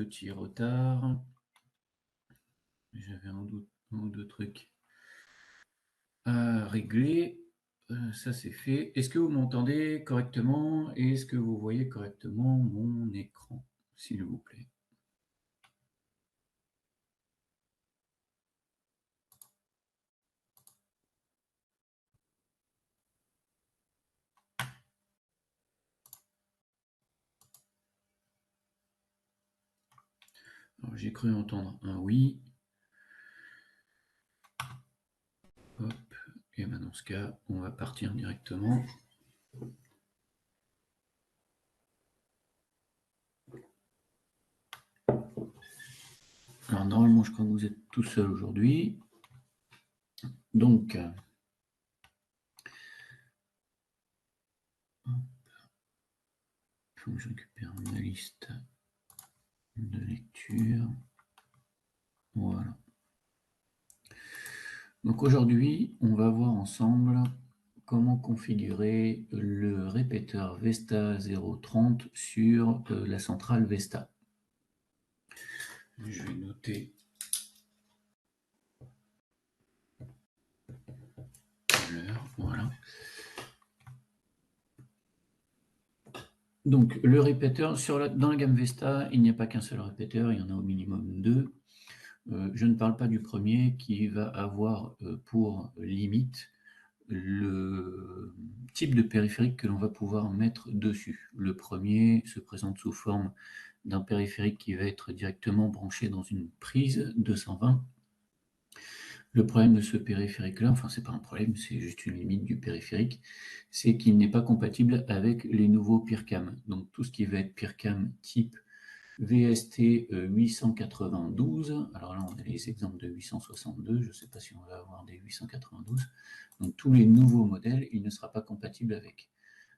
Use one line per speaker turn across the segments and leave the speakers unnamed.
petit retard. J'avais un ou deux trucs à régler. Ça, c'est fait. Est-ce que vous m'entendez correctement? Et est-ce que vous voyez correctement mon écran, s'il vous plaît? Alors, j'ai cru entendre un oui. Hop. Et ben dans ce cas, on va partir directement. Alors, normalement, je crois que vous êtes tout seul aujourd'hui. Donc, il faut que je récupère ma liste de lecture. Voilà. Donc aujourd'hui, on va voir ensemble comment configurer le répéteur Vesta 030 sur la centrale Vesta. Je vais noter l'heure, voilà. Donc le répéteur, dans la gamme Vesta, il n'y a pas qu'un seul répéteur, il y en a au minimum deux. Je ne parle pas du premier qui va avoir pour limite le type de périphérique que l'on va pouvoir mettre dessus. Le premier se présente sous forme d'un périphérique qui va être directement branché dans une prise 220. Le problème de ce périphérique-là, enfin c'est pas un problème, c'est juste une limite du périphérique, c'est qu'il n'est pas compatible avec les nouveaux PIRCam. Donc tout ce qui va être PIRCam type VST 892, alors là on a les exemples de 862, je ne sais pas si on va avoir des 892, donc tous les nouveaux modèles, il ne sera pas compatible avec.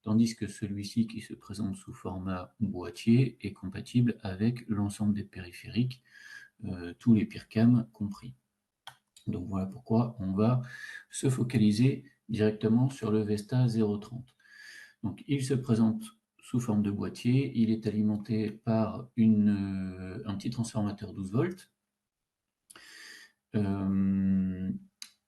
Tandis que celui-ci qui se présente sous format boîtier est compatible avec l'ensemble des périphériques, tous les PIRCam compris. Donc voilà pourquoi on va se focaliser directement sur le Vesta 030. Donc il se présente sous forme de boîtier, il est alimenté par un petit transformateur 12 volts.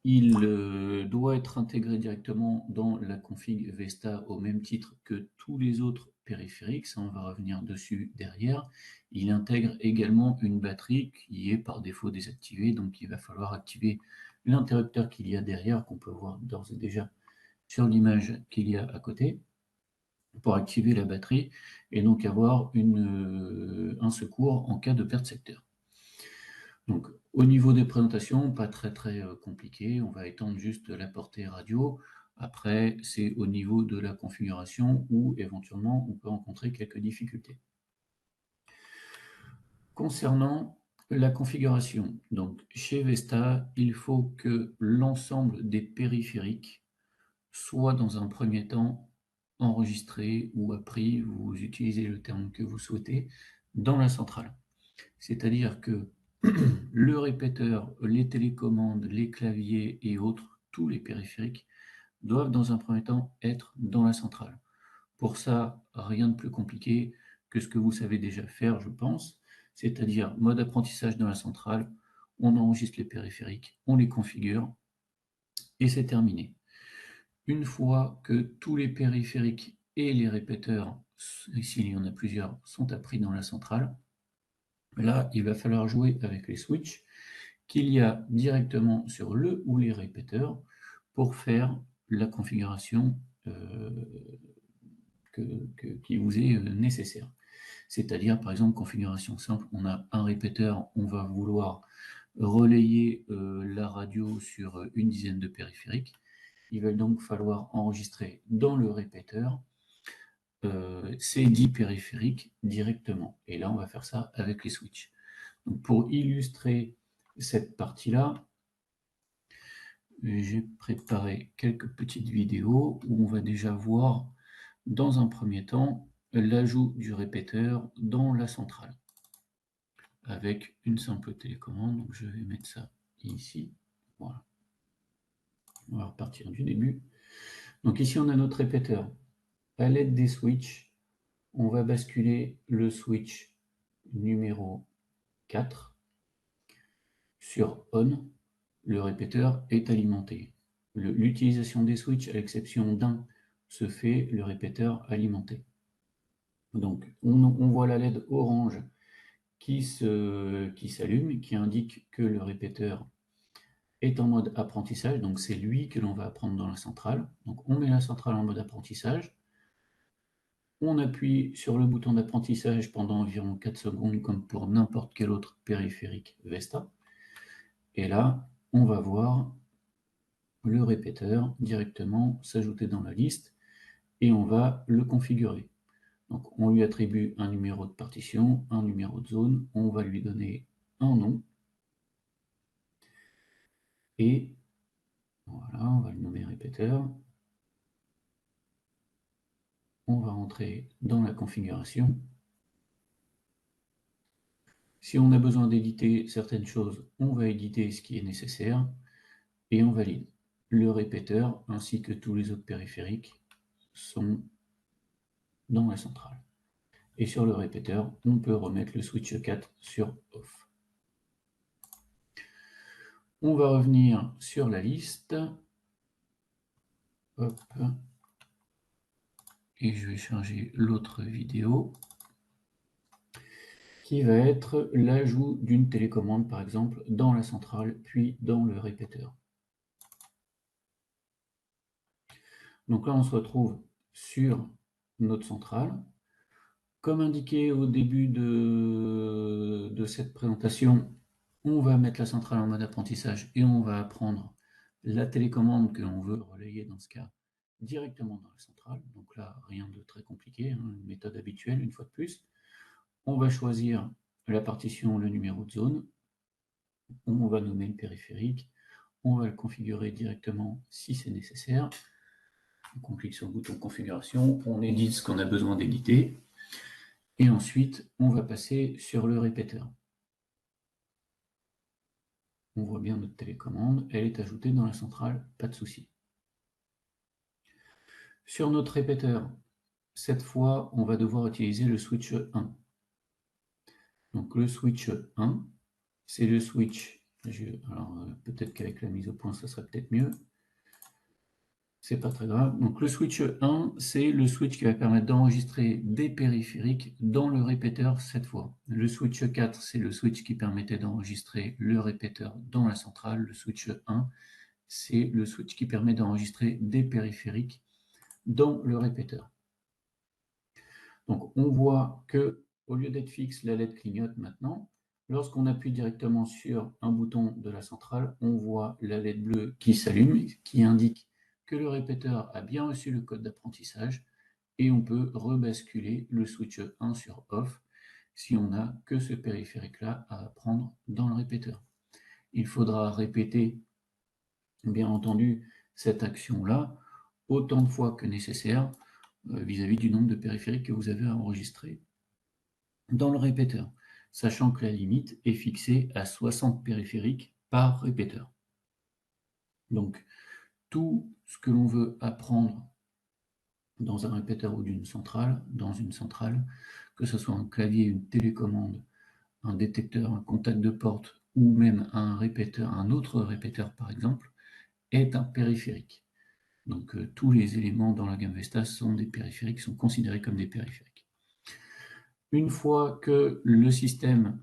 Il doit être intégré directement dans la config Vesta au même titre que tous les autres périphériques, ça on va revenir dessus derrière. Il intègre également une batterie qui est par défaut désactivée, donc il va falloir activer l'interrupteur qu'il y a derrière, qu'on peut voir d'ores et déjà sur l'image qu'il y a à côté, pour activer la batterie et donc avoir un secours en cas de perte secteur. Donc, au niveau des présentations, pas très compliqué, on va étendre juste la portée radio. Après, c'est au niveau de la configuration où éventuellement on peut rencontrer quelques difficultés. Concernant la configuration, donc chez Vesta, il faut que l'ensemble des périphériques soit dans un premier temps enregistré ou appris, vous utilisez le terme que vous souhaitez, dans la centrale. C'est-à-dire que le répéteur, les télécommandes, les claviers et autres, tous les périphériques, doivent dans un premier temps être dans la centrale. Pour ça, rien de plus compliqué que ce que vous savez déjà faire, je pense, c'est-à-dire mode apprentissage dans la centrale, on enregistre les périphériques, on les configure, et c'est terminé. Une fois que tous les périphériques et les répéteurs, s'il y en a plusieurs, sont appris dans la centrale, là, il va falloir jouer avec les switches qu'il y a directement sur le ou les répéteurs pour faire la configuration qui vous est nécessaire. C'est-à-dire, par exemple, configuration simple, on a un répéteur, on va vouloir relayer la radio sur une dizaine de périphériques. Il va donc falloir enregistrer dans le répéteur ces 10 périphériques directement. Et là, on va faire ça avec les switches. Donc, pour illustrer cette partie-là, j'ai préparé quelques petites vidéos où on va déjà voir, dans un premier temps, l'ajout du répéteur dans la centrale, avec une simple télécommande. Donc, je vais mettre ça ici. Voilà. On va repartir du début. Donc ici, on a notre répéteur. À l'aide des switches, on va basculer le switch numéro 4, sur on, le répéteur est alimenté. L'utilisation des switches, à l'exception d'un, se fait le répéteur alimenté. Donc on voit la LED orange qui s'allume, qui indique que le répéteur est en mode apprentissage, donc c'est lui que l'on va apprendre dans la centrale. Donc on met la centrale en mode apprentissage, on appuie sur le bouton d'apprentissage pendant environ 4 secondes, comme pour n'importe quel autre périphérique Vesta. Et là, on va voir le répéteur directement s'ajouter dans la liste et on va le configurer. Donc on lui attribue un numéro de partition, un numéro de zone, on va lui donner un nom et voilà, on va le nommer répéteur. On va rentrer dans la configuration. Si on a besoin d'éditer certaines choses, on va éditer ce qui est nécessaire et on valide. Le répéteur ainsi que tous les autres périphériques sont dans la centrale. Et sur le répéteur, on peut remettre le switch 4 sur off. On va revenir sur la liste. Hop. Et je vais charger l'autre vidéo qui va être l'ajout d'une télécommande par exemple dans la centrale puis dans le répéteur. Donc là on se retrouve sur notre centrale. Comme indiqué au début de cette présentation, on va mettre la centrale en mode apprentissage et on va apprendre la télécommande que l'on veut relayer dans ce cas directement dans la centrale. Donc là, rien de très compliqué, hein, une méthode habituelle une fois de plus. On va choisir la partition, le numéro de zone, on va nommer le périphérique, on va le configurer directement si c'est nécessaire. Donc on clique sur le bouton configuration, on édite ce qu'on a besoin d'éditer. Et ensuite, on va passer sur le répéteur. On voit bien notre télécommande, elle est ajoutée dans la centrale, pas de souci. Sur notre répéteur, cette fois, on va devoir utiliser le switch 1. Donc le switch 1, c'est le switch, alors peut-être qu'avec la mise au point, ça serait peut-être mieux. C'est pas très grave. Donc le switch 1, c'est le switch qui va permettre d'enregistrer des périphériques dans le répéteur cette fois. Le switch 4, c'est le switch qui permettait d'enregistrer le répéteur dans la centrale. Le switch 1, c'est le switch qui permet d'enregistrer des périphériques dans le répéteur. Donc on voit que au lieu d'être fixe, la LED clignote maintenant. Lorsqu'on appuie directement sur un bouton de la centrale, on voit la LED bleue qui s'allume, qui indique que le répéteur a bien reçu le code d'apprentissage et on peut rebasculer le switch 1 sur off si on n'a que ce périphérique-là à apprendre dans le répéteur. Il faudra répéter, bien entendu, cette action-là autant de fois que nécessaire vis-à-vis du nombre de périphériques que vous avez à enregistrer dans le répéteur, sachant que la limite est fixée à 60 périphériques par répéteur. Donc, tout ce que l'on veut apprendre dans un répéteur ou dans une centrale, que ce soit un clavier, une télécommande, un détecteur, un contact de porte ou même un répéteur, un autre répéteur par exemple, est un périphérique. Donc tous les éléments dans la gamme Vesta sont des périphériques, sont considérés comme des périphériques. Une fois que le système,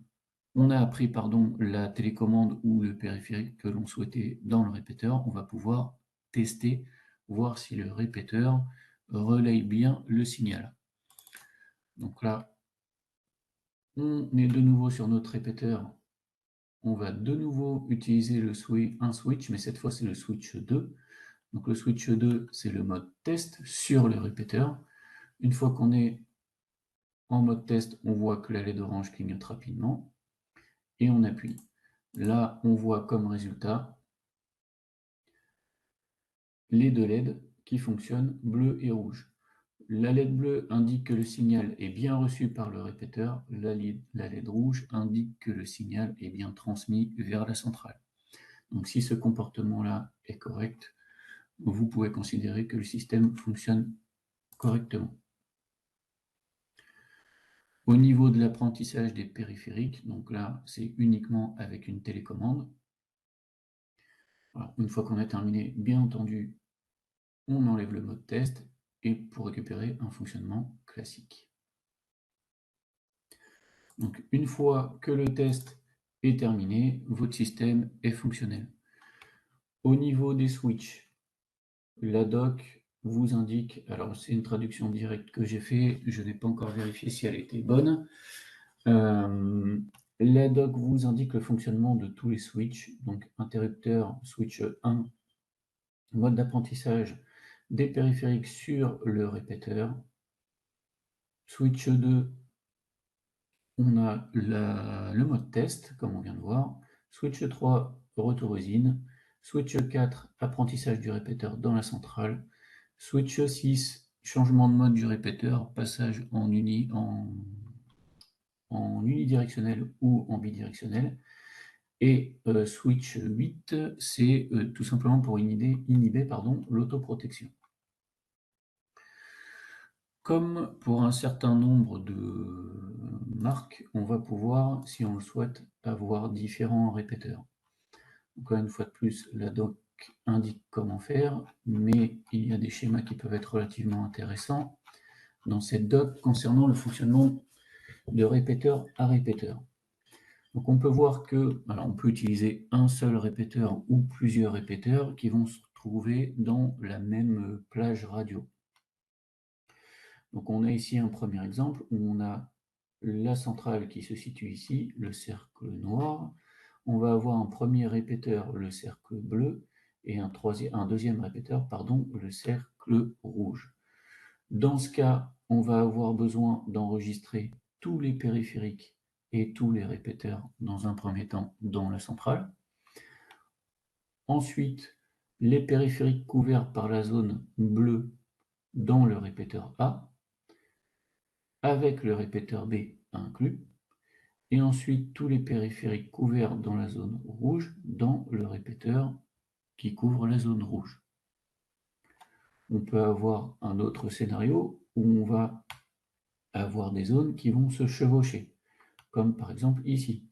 on a appris la télécommande ou le périphérique que l'on souhaitait dans le répéteur, on va pouvoir tester, voir si le répéteur relaye bien le signal. Donc là, on est de nouveau sur notre répéteur. On va de nouveau utiliser un switch, mais cette fois c'est le switch 2. Donc le switch 2, c'est le mode test sur le répéteur. Une fois qu'on est en mode test, on voit que la LED orange clignote rapidement et on appuie. Là, on voit comme résultat les deux LED qui fonctionnent bleu et rouge. La LED bleue indique que le signal est bien reçu par le répéteur, la LED rouge indique que le signal est bien transmis vers la centrale. Donc si ce comportement-là est correct, vous pouvez considérer que le système fonctionne correctement. Au niveau de l'apprentissage des périphériques, donc là, c'est uniquement avec une télécommande. Voilà, une fois qu'on a terminé, bien entendu, on enlève le mode test et pour récupérer un fonctionnement classique. Donc une fois que le test est terminé, votre système est fonctionnel. Au niveau des switches, la doc vous indique, alors c'est une traduction directe que j'ai fait, je n'ai pas encore vérifié si elle était bonne. La doc vous indique le fonctionnement de tous les switches, donc interrupteur, switch 1, mode d'apprentissage des périphériques sur le répéteur. Switch 2, on a le mode test, comme on vient de voir. Switch 3, retour usine. Switch 4, apprentissage du répéteur dans la centrale. Switch 6, changement de mode du répéteur, passage en unidirectionnel ou en bidirectionnel. Et switch 8, c'est tout simplement pour inhiber l'autoprotection. Comme pour un certain nombre de marques, on va pouvoir, si on le souhaite, avoir différents répéteurs. Encore une fois de plus, la doc indique comment faire, mais il y a des schémas qui peuvent être relativement intéressants dans cette doc concernant le fonctionnement de répéteur à répéteur. Donc on peut voir que, alors on peut utiliser un seul répéteur ou plusieurs répéteurs qui vont se trouver dans la même plage radio. Donc on a ici un premier exemple où on a la centrale qui se situe ici, le cercle noir. On va avoir un premier répéteur, le cercle bleu, et un deuxième répéteur, le cercle rouge. Dans ce cas, on va avoir besoin d'enregistrer tous les périphériques et tous les répéteurs dans un premier temps dans la centrale. Ensuite, les périphériques couverts par la zone bleue dans le répéteur A, avec le répéteur B inclus, et ensuite tous les périphériques couverts dans la zone rouge dans le répéteur qui couvre la zone rouge. On peut avoir un autre scénario où on va avoir des zones qui vont se chevaucher, comme par exemple ici.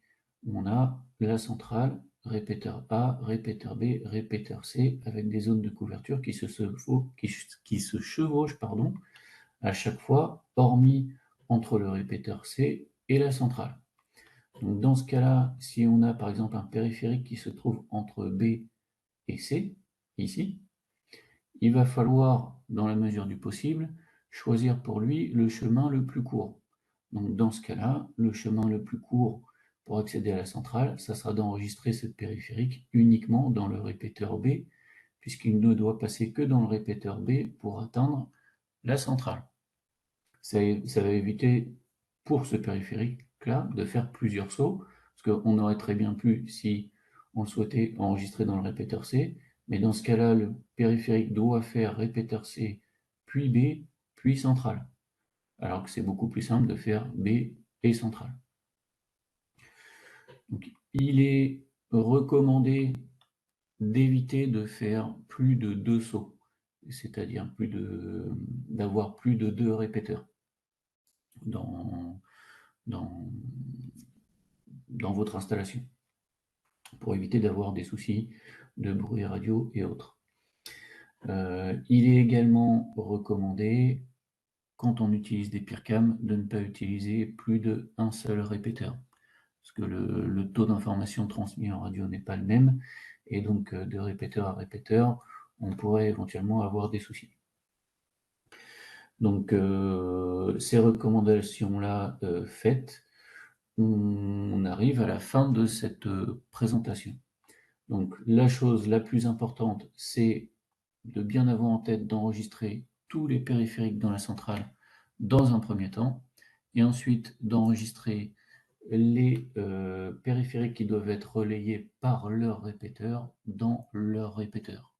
On a la centrale, répéteur A, répéteur B, répéteur C, avec des zones de couverture qui se chevauchent à chaque fois, hormis entre le répéteur C et la centrale. Donc dans ce cas-là, si on a par exemple un périphérique qui se trouve entre B et C, ici, il va falloir, dans la mesure du possible, choisir pour lui le chemin le plus court. Donc dans ce cas-là, le chemin le plus court pour accéder à la centrale, ça sera d'enregistrer ce périphérique uniquement dans le répéteur B, puisqu'il ne doit passer que dans le répéteur B pour atteindre la centrale. Ça va éviter pour ce périphérique-là de faire plusieurs sauts, parce qu'on aurait très bien pu, si on le souhaitait, enregistrer dans le répéteur C, mais dans ce cas-là, le périphérique doit faire répéteur C, puis B, puis centrale, alors que c'est beaucoup plus simple de faire B et centrale. Donc, il est recommandé d'éviter de faire plus de 2 sauts, c'est-à-dire d'avoir plus de 2 répéteurs dans, dans, dans votre installation, pour éviter d'avoir des soucis de bruit radio et autres. Il est également recommandé, quand on utilise des PIRCam, de ne pas utiliser plus d'un seul répéteur, parce que le taux d'information transmis en radio n'est pas le même, et donc de répéteur à répéteur, on pourrait éventuellement avoir des soucis. Donc ces recommandations-là faites, on arrive à la fin de cette présentation. Donc la chose la plus importante, c'est de bien avoir en tête d'enregistrer tous les périphériques dans la centrale dans un premier temps, et ensuite d'enregistrer les périphériques qui doivent être relayés par leur répéteur dans leur répéteur.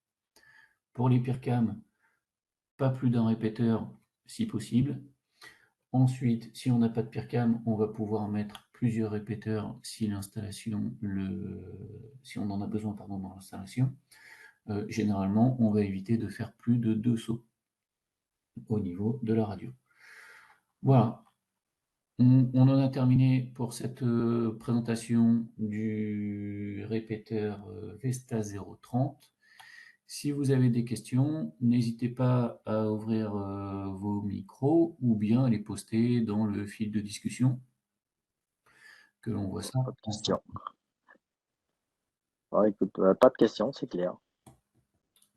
Pour les PIRCam, pas plus d'un répéteur si possible. Ensuite, si on n'a pas de PIRCam, on va pouvoir mettre plusieurs répéteurs si si on en a besoin dans l'installation. Généralement, on va éviter de faire plus de 2 sauts au niveau de la radio. Voilà. On en a terminé pour cette présentation du répéteur Vesta 030. Si vous avez des questions, n'hésitez pas à ouvrir vos micros ou bien à les poster dans le fil de discussion, que l'on voit ça
Pas de
ensemble.
questions. Ouais, écoute, pas de questions, c'est clair.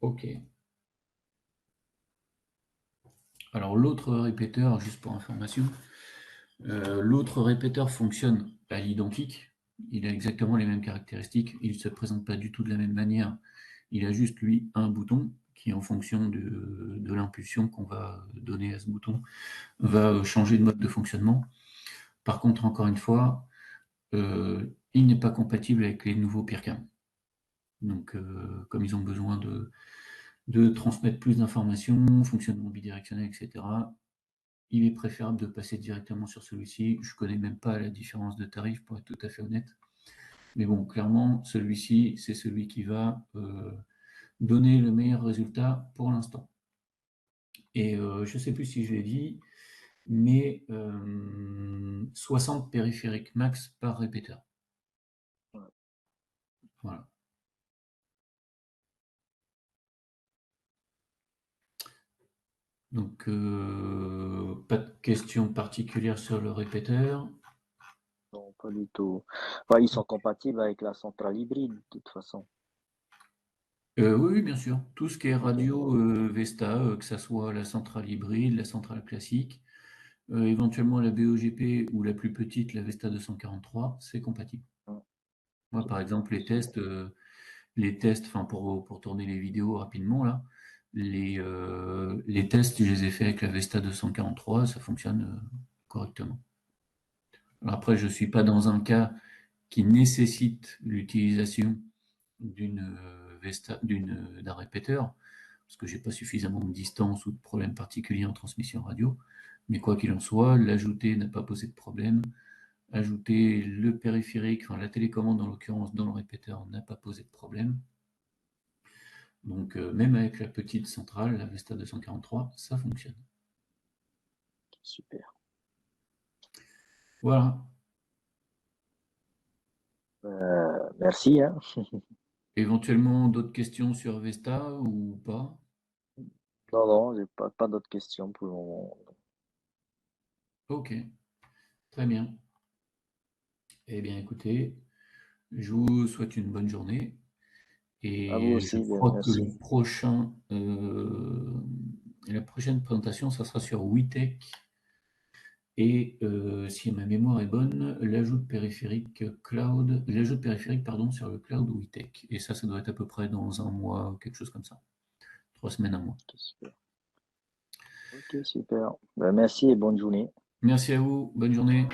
Ok. Alors l'autre répéteur, juste pour information, l'autre répéteur fonctionne à l'identique. Il a exactement les mêmes caractéristiques. Il ne se présente pas du tout de la même manière. Il a juste, lui, un bouton qui, en fonction de l'impulsion qu'on va donner à ce bouton, va changer de mode de fonctionnement. Par contre, encore une fois, il n'est pas compatible avec les nouveaux PIRCam. Donc, comme ils ont besoin de transmettre plus d'informations, fonctionnement bidirectionnel, etc., il est préférable de passer directement sur celui-ci. Je ne connais même pas la différence de tarif, pour être tout à fait honnête. Mais bon, clairement, celui-ci, c'est celui qui va donner le meilleur résultat pour l'instant. Et je ne sais plus si je l'ai dit, mais 60 périphériques max par répéteur.
Ouais.
Voilà. Donc, pas de questions particulières sur le répéteur.
Non, pas du tout. Ouais, ils sont compatibles avec la centrale hybride, de toute façon.
Oui, oui, bien sûr. Tout ce qui est
Ok.
radio Vesta, que ça soit la centrale hybride, la centrale classique, éventuellement la BOGP ou la plus petite, la Vesta 243, c'est compatible.
Ouais,
Moi,
ok.
par exemple,
Super.
les tests, enfin pour tourner les vidéos rapidement, là, les tests, je les ai faits avec la Vesta 243, ça fonctionne correctement. Alors après, je ne suis pas dans un cas qui nécessite l'utilisation d'un répéteur, parce que j'ai pas suffisamment de distance ou de problème particulier en transmission radio. Mais quoi qu'il en soit, l'ajouter n'a pas posé de problème. Ajouter le périphérique, enfin la télécommande en l'occurrence dans le répéteur n'a pas posé de problème. Donc même avec la petite centrale, la Vesta 243, ça fonctionne.
Super.
Voilà.
Merci, hein.
Éventuellement d'autres questions sur Vesta ou pas?
Non, non, j'ai pas d'autres questions pour le moment.
Ok, très bien. Eh bien écoutez, je vous souhaite une bonne journée.
À vous
Et je
aussi, bien,
crois que
merci.
la prochaine présentation, ça sera sur WeTech. Et si ma mémoire est bonne, l'ajout de périphérique pardon, sur le cloud WeTech. Et ça doit être à peu près dans un mois, quelque chose comme ça. 3 semaines, un mois.
Ok, super. Ok, super. Ben, merci et bonne journée.
Merci à vous, bonne journée.